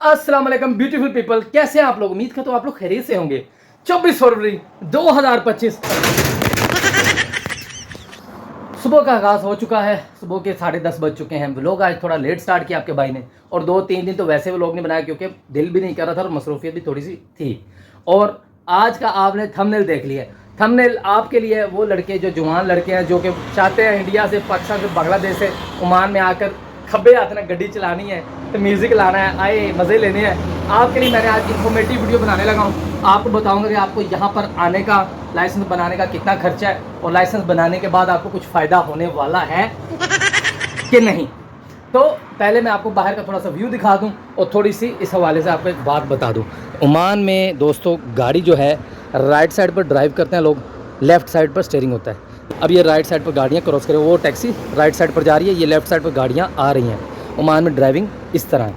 अस्सलाम वालेकुम beautiful people, कैसे हैं आप लोग। उम्मीद करता हूँ आप लोग खैरियत से होंगे। 24 फरवरी 2025 सुबह का आगाज़ हो चुका है। सुबह के 10:30 बज चुके हैं। व्लॉग आज थोड़ा लेट स्टार्ट किया आपके भाई ने, और 2-3 दिन तो वैसे व्लॉग नहीं बनाया क्योंकि दिल भी नहीं कर रहा था और मसरूफियत भी थोड़ी सी थी। और आज का आपने थंबनेल देख लिया। थंबनेल आपके लिए वो लड़के जो जवान लड़के हैं जो कि चाहते हैं इंडिया से, पाकिस्तान से, बांग्लादेश से ओमान में आकर खब्बे हाथ में गड्डी चलानी है, तो म्यूज़िक लाना है, आए मज़े लेने हैं। आपके लिए मैंने आज इन्फॉर्मेटिव वीडियो बनाने लगा हूँ। आपको बताऊँगा कि आपको यहाँ पर आने का, लाइसेंस बनाने का कितना खर्चा है, और लाइसेंस बनाने के बाद आपको कुछ फ़ायदा होने वाला है कि नहीं। तो पहले मैं आपको बाहर का थोड़ा सा व्यू दिखा दूं और थोड़ी सी इस हवाले से आपको एक बात बता दूं। ओमान में दोस्तों गाड़ी जो है राइट साइड पर ड्राइव करते हैं लोग, लेफ़्ट साइड पर स्टीयरिंग होता है। अब ये राइट साइड पर गाड़ियाँ क्रॉस करें, वो टैक्सी राइट साइड पर जा रही है, ये लेफ़्ट साइड पर गाड़ियाँ आ रही हैं। ओमान में ड्राइविंग इस तरह है,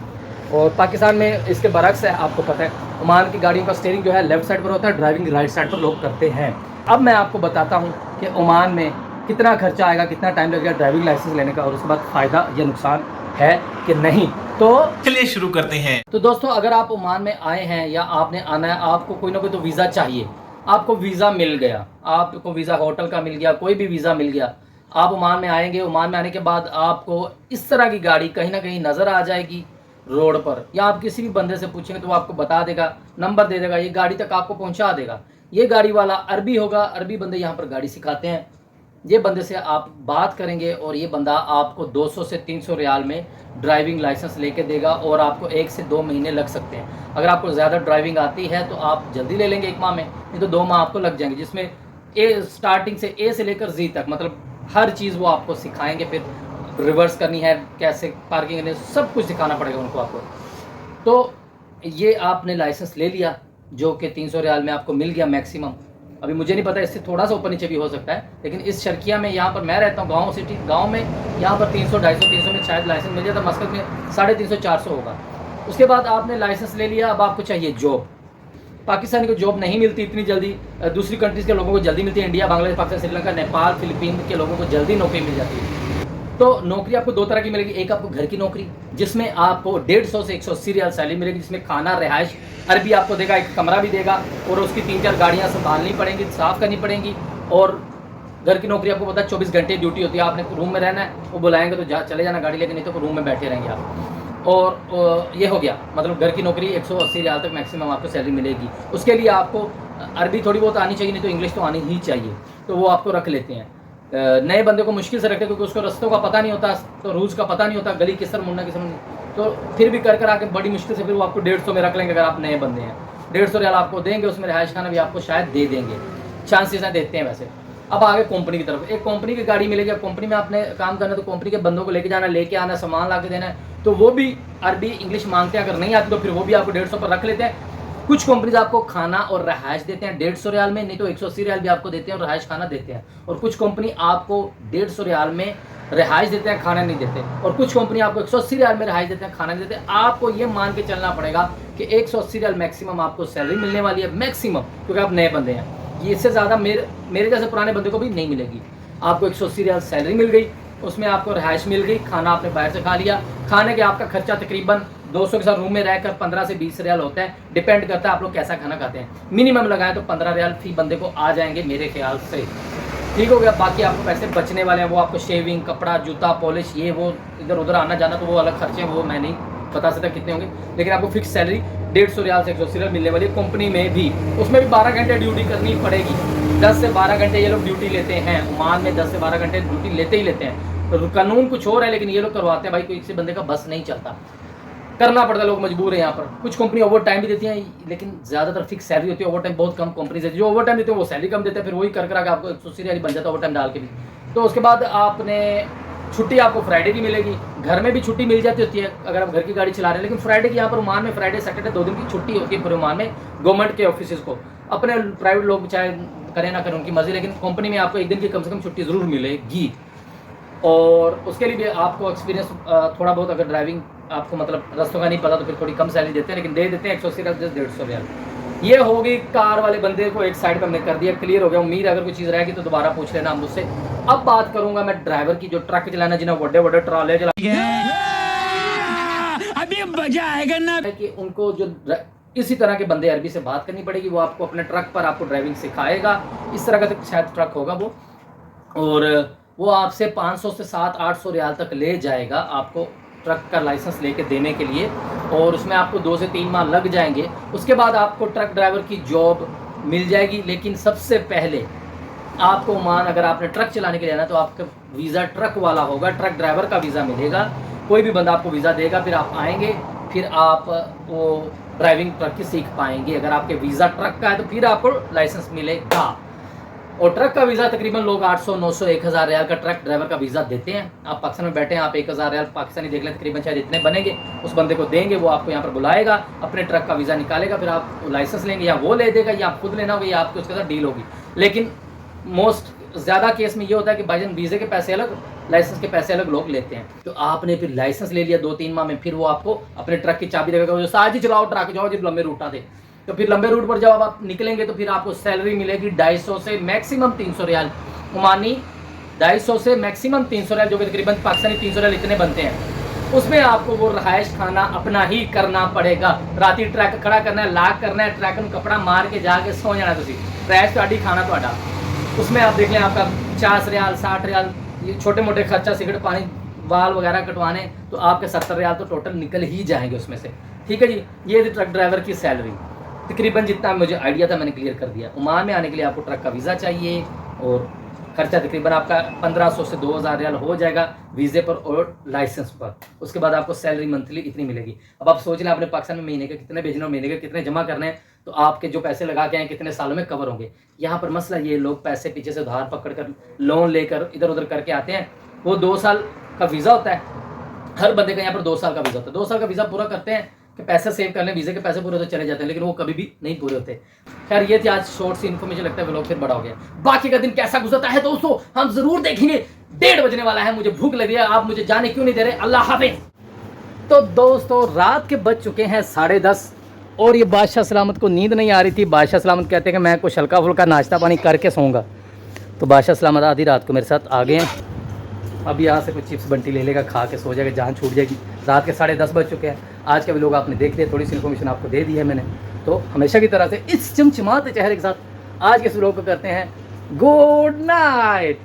और पाकिस्तान में इसके बरक्स है, आपको पता है। ओमान की गाड़ियों का स्टीयरिंग जो है लेफ़्ट साइड पर होता है, ड्राइविंग राइट साइड पर लोग करते हैं। अब मैं आपको बताता हूँ कि ओमान में कितना खर्चा आएगा, कितना टाइम लगेगा ड्राइविंग लाइसेंस लेने का, और उसके बाद फ़ायदा या नुकसान है कि नहीं। तो चलिए शुरू करते हैं। तो दोस्तों, अगर आप ओमान में आए हैं या आपने आना है, आपको कोई ना कोई तो वीज़ा चाहिए। आपको वीज़ा मिल गया, आपको वीज़ा होटल का मिल गया, कोई भी वीज़ा मिल गया, आप ओमान में आएंगे। ओमान में आने के बाद आपको इस तरह की गाड़ी कहीं ना कहीं नज़र आ जाएगी रोड पर, या आप किसी भी बंदे से पूछेंगे तो वो आपको बता देगा, नंबर दे देगा, ये गाड़ी तक आपको पहुंचा देगा। ये गाड़ी वाला अरबी होगा, अरबी बंदे यहाँ पर गाड़ी सिखाते हैं। ये बंदे से आप बात करेंगे और ये बंदा आपको 200 से 300 रियाल में ड्राइविंग लाइसेंस लेके देगा, और आपको 1 से 2 महीने लग सकते हैं। अगर आपको ज़्यादा ड्राइविंग आती है तो आप जल्दी ले लेंगे 1 माह में, नहीं तो 2 माह आपको लग जाएंगे, जिसमें स्टार्टिंग से ए से लेकर जी तक, मतलब हर चीज़ वो आपको सिखाएंगे। फिर रिवर्स करनी है, कैसे पार्किंग करनी है, सब कुछ सिखाना पड़ेगा उनको आपको। तो ये आपने लाइसेंस ले लिया जो कि 300 रियाल में आपको मिल गया मैक्सिमम। अभी मुझे नहीं पता, इससे थोड़ा सा ऊपर नीचे भी हो सकता है, लेकिन इस शर्किया में, यहाँ पर मैं रहता हूँ गाँव सिटी, गाँव में यहाँ पर 300, 250, 300 में शायद लाइसेंस मिल जाता। मस्कत में 350, 400 होगा। उसके बाद आपने लाइसेंस ले लिया, अब आपको चाहिए जॉब। पाकिस्तानी को जॉब नहीं मिलती इतनी जल्दी, दूसरी कंट्रीज़ के लोगों को जल्दी मिलती है। इंडिया, बांग्लादेश, पाकिस्तान, श्रीलंका, नेपाल, फिलीपीन के लोगों को जल्दी नौकरी मिल जाती है। तो नौकरी आपको 2 तरह की मिलेगी। एक आपको घर की नौकरी, जिसमें आपको 150 से 180 रियाल सैलरी मिलेगी, जिसमें खाना, रिहाइश, अरबी आपको देगा, एक कमरा भी देगा, और उसकी 3-4 गाड़ियाँ संभालनी पड़ेंगी, साफ़ करनी पड़ेंगी। और घर की नौकरी आपको पता है 24 घंटे ड्यूटी होती है, आपने रूम में रहना है, वो बुलाएंगे तो चले जाना गाड़ी लेके, नहीं तो रूम में बैठे रहेंगे आप। और ये हो गया, मतलब घर की नौकरी 180 रियाल तक मैक्सिमम आपको सैलरी मिलेगी। उसके लिए आपको अरबी थोड़ी बहुत आनी चाहिए, नहीं तो इंग्लिश तो आनी ही चाहिए, तो वो आपको रख लेते हैं। नए बंदे को मुश्किल से रखते हैं क्योंकि उसको रास्तों का पता नहीं होता, तो रूल्स का पता नहीं होता, गली किस तरह मुड़ना, किस तरह नहीं, तो फिर भी कर आके बड़ी मुश्किल से फिर वो आपको 150 में रख लेंगे। अगर आप नए बंदे हैं 150 रियाल आपको देंगे, उसमें रिहाइश खाना भी आपको शायद दे देंगे, चांसेस हैं, देते हैं वैसे। अब आगे कंपनी की तरफ, एक कंपनी की गाड़ी मिलेगी। अब कंपनी में आपने काम करना है तो कंपनी के बंदों को लेके जाना, लेके आना, सामान ला के देना है, तो वो भी अरबी इंग्लिश मांगते हैं। अगर नहीं आती तो फिर वो भी आपको 150 पर रख लेते हैं। कुछ कंपनीज आपको खाना और रहायश देते हैं 150 रियाल में, नहीं तो 180 रियाल भी आपको देते हैं और रहायश खाना देते हैं। और कुछ कंपनी आपको 150 रियाल में रहायश देते हैं, खाना नहीं देते। और कुछ कंपनी आपको 180 रियाल में रहायश देते हैं, खाना नहीं देते। आपको ये मान के चलना पड़ेगा कि 180 रियाल मैक्सिमम आपको सैलरी मिलने वाली है, मैक्सिमम, क्योंकि आप नए बंदे हैं। ये इससे ज़्यादा मेरे जैसे पुराने बंदे को भी नहीं मिलेगी। आपको 180 रियाल सैलरी मिल गई, उसमें आपको रहायश मिल गई, खाना आपने बाहर से खा लिया। खाने के आपका खर्चा तकरीबन 200 के साथ रूम में रहकर 15 से 20 रियाल होता है, डिपेंड करता है आप लोग कैसा खाना खाते हैं। मिनिमम लगाएं तो 15 रियाल फी बंदे को आ जाएंगे मेरे ख्याल से, ठीक हो गया। बाकी आपको पैसे बचने वाले हैं, वो आपको शेविंग, कपड़ा, जूता, पॉलिश, ये वो इधर उधर आना जाना, तो वो अलग खर्चे हैं, वो मैं नहीं बता सकता कितने होंगे, लेकिन आपको फिक्स सैलरी 150 रियाल से 180 रियाल मिलने वाली है। कंपनी में भी, उसमें भी 12 घंटे ड्यूटी करनी पड़ेगी। 10 से 12 घंटे ये लोग ड्यूटी लेते हैं। ओमान में 10 से 12 घंटे ड्यूटी लेते ही लेते हैं। तो कानून कुछ और है, लेकिन ये लोग करवाते हैं भाई, कोई किसी बंदे का बस नहीं चलता, करना पड़ता है, लोग मजबूर हैं यहाँ पर। कुछ कंपनी ओवर टाइम भी देती हैं, लेकिन ज़्यादातर फिक्स सैलरी होती है। ओवर टाइम बहुत कम कंपनी से, जो ओवर टाइम देते हैं वो सैलरी कम देते हैं, फिर वही कर आके आपको 180 रियाल बन जाता है ओवर टाइम डाल के भी। तो उसके बाद आपने छुट्टी आपको फ्राइडे की मिलेगी। घर में भी छुट्टी मिल जाती होती है अगर आप घर की गाड़ी चला रहे हैं, लेकिन फ्राइडे की यहाँ पर ओमान में फ्राइडे सैटरडे 2 दिन की छुट्टी होती है पूरे ओमान में। गवर्नमेंट के ऑफिस को, अपने प्राइवेट लोग चाहे करें ना करें उनकी मर्जी, लेकिन कंपनी में आपको 1 दिन की कम से कम छुट्टी ज़रूर मिलेगी। और उसके लिए भी आपको एक्सपीरियंस थोड़ा बहुत, अगर ड्राइविंग आपको मतलब रास्तों का नहीं पता तो फिर थोड़ी कम सैलरी देते हैं, लेकिन दे देते हैं 180 रियाल, 150 रियाल। ये होगी कार वाले बंदे को एक साइड पर हमने कर दिया, क्लियर हो गया। उम्मीद अगर कोई चीज़ रहेगी तो दोबारा पूछ लेना मुझसे। अब बात करूंगा मैं ड्राइवर की, जो ट्रक चलाना, जिन्हें बड़े बड़े ट्राले चला मजा आएगा ना। कि उनको जो इसी तरह के बंदे अरबी से बात करनी पड़ेगी, वो आपको अपने ट्रक पर आपको ड्राइविंग सिखाएगा। इस तरह का तो शायद ट्रक होगा वो, और वो आपसे 500 से 700-800 रियाल तक ले जाएगा आपको ट्रक का लाइसेंस लेके देने के लिए, और उसमें आपको 2 से 3 माह लग जाएंगे। उसके बाद आपको ट्रक ड्राइवर की जॉब मिल जाएगी। लेकिन सबसे पहले आपको ओमान अगर आपने ट्रक चलाने के लिए आना तो आपका वीज़ा ट्रक वाला होगा, ट्रक ड्राइवर का वीज़ा मिलेगा। कोई भी बंदा आपको वीज़ा देगा, फिर आप आएंगे, फिर आप वो ड्राइविंग ट्रक की सीख पाएंगे। अगर आपके वीज़ा ट्रक का है तो फिर आपको लाइसेंस मिलेगा। और ट्रक का वीज़ा तकरीबन लोग 800, 900, 1000 रियाल का ट्रक ड्राइवर का वीज़ा देते हैं। आप पाकिस्तान में बैठे हैं, आप 1000 रियाल पाकिस्तानी देख लें, तकरीबन शायद इतने बनेंगे, उस बंदे को देंगे, वो आपको यहाँ पर बुलाएगा, अपने ट्रक का वीज़ा निकालेगा, फिर आप लाइसेंस लेंगे, या वो ले देगा या आप खुद लेना होगा, या आपको उसके साथ डील होगी। लेकिन मोस्ट ज़्यादा केस में ये होता है कि भाईजान वीज़े के पैसे अलग, लाइसेंस के पैसे अलग लोग लेते हैं। तो आपने फिर लाइसेंस ले लिया 2-3 माह में, फिर वो आपको अपने ट्रक की चाबी देगा, जो आज ही चलाओ ट्रक, जाओ जी लंबे रूट आते। तो फिर लंबे रूट पर जब आप निकलेंगे तो फिर आपको सैलरी मिलेगी 250 से मैक्सिमम 300 रियाल ओमानी, 250 से मैक्सिमम 300 रियाल, जो कि तकरीबन पाकिस्तानी 300 रियाल इतने बनते हैं। उसमें आपको वो रहायश खाना अपना ही करना पड़ेगा। राती ट्रक खड़ा करना है, लाक करना है, ट्रक में कपड़ा मार के जाके सो जाना, रहायश तो खाना तो उसमें आप देख लें आपका 50 रियाल 60 रियाल, ये छोटे मोटे खर्चा, सिगरेट पानी, बाल वगैरह कटवाने, तो आपके 70 रियाल तो टोटल निकल ही जाएंगे उसमें से। ठीक है जी, ये थी ट्रक ड्राइवर की सैलरी। तकरीबन जितना मुझे आइडिया था मैंने क्लियर कर दिया। ओमान में आने के लिए आपको ट्रक का वीज़ा चाहिए, और खर्चा तकरीबन आपका 1500 से 2000 रियाल हो जाएगा वीज़े पर और लाइसेंस पर। उसके बाद आपको सैलरी मंथली इतनी मिलेगी। अब आप सोच लें आपने पाकिस्तान में महीने के कितने भेजने और महीने के कितने जमा करने हैं, तो आपके जो पैसे लगा के आए कितने सालों में कवर होंगे। यहाँ पर मसला ये, लोग पैसे पीछे से उधार पकड़ कर, लोन लेकर इधर उधर करके आते हैं। वो 2 साल का वीज़ा होता है, हर बंदे का यहाँ पर 2 साल का वीज़ा होता है। 2 साल का वीज़ा पूरा करते हैं कि पैसे सेव कर लें, वीज़े के पैसे पूरे तो चले जाते हैं, लेकिन वो कभी भी नहीं पूरे होते। खैर ये थी आज शॉर्ट सी इन्फॉर्मेशन, लगता है व्लॉग फिर बड़ा हो गया। बाकी का दिन कैसा गुजरता है दोस्तों हम जरूर देखेंगे। 1:30 बजने वाला है, मुझे भूख लगी है, आप मुझे जाने क्यों नहीं दे रहे। अल्लाह हाफिज़। तो दोस्तों रात के बज चुके हैं 10:30, और ये बादशाह सलामत को नींद नहीं आ रही थी। बादशाह सलामत कहते हैं कि मैं कुछ हल्का फुल्का नाश्ता पानी करके सोऊंगा, तो बादशाह सलामत आधी रात को मेरे साथ आ गए हैं। अब यहाँ से कुछ चिप्स बंटी ले लेगा, खा के सो जाएगा, जान छूट जाएगी। रात के 10:30 बज चुके हैं। आज का भी लोग आपने देख लिया, थोड़ी सी इन्फॉर्मेशन आपको दे दी है मैंने। तो हमेशा की तरह से इस चमचमाते चेहरे के साथ आज के इस व्लॉग को करते हैं गुड नाइट।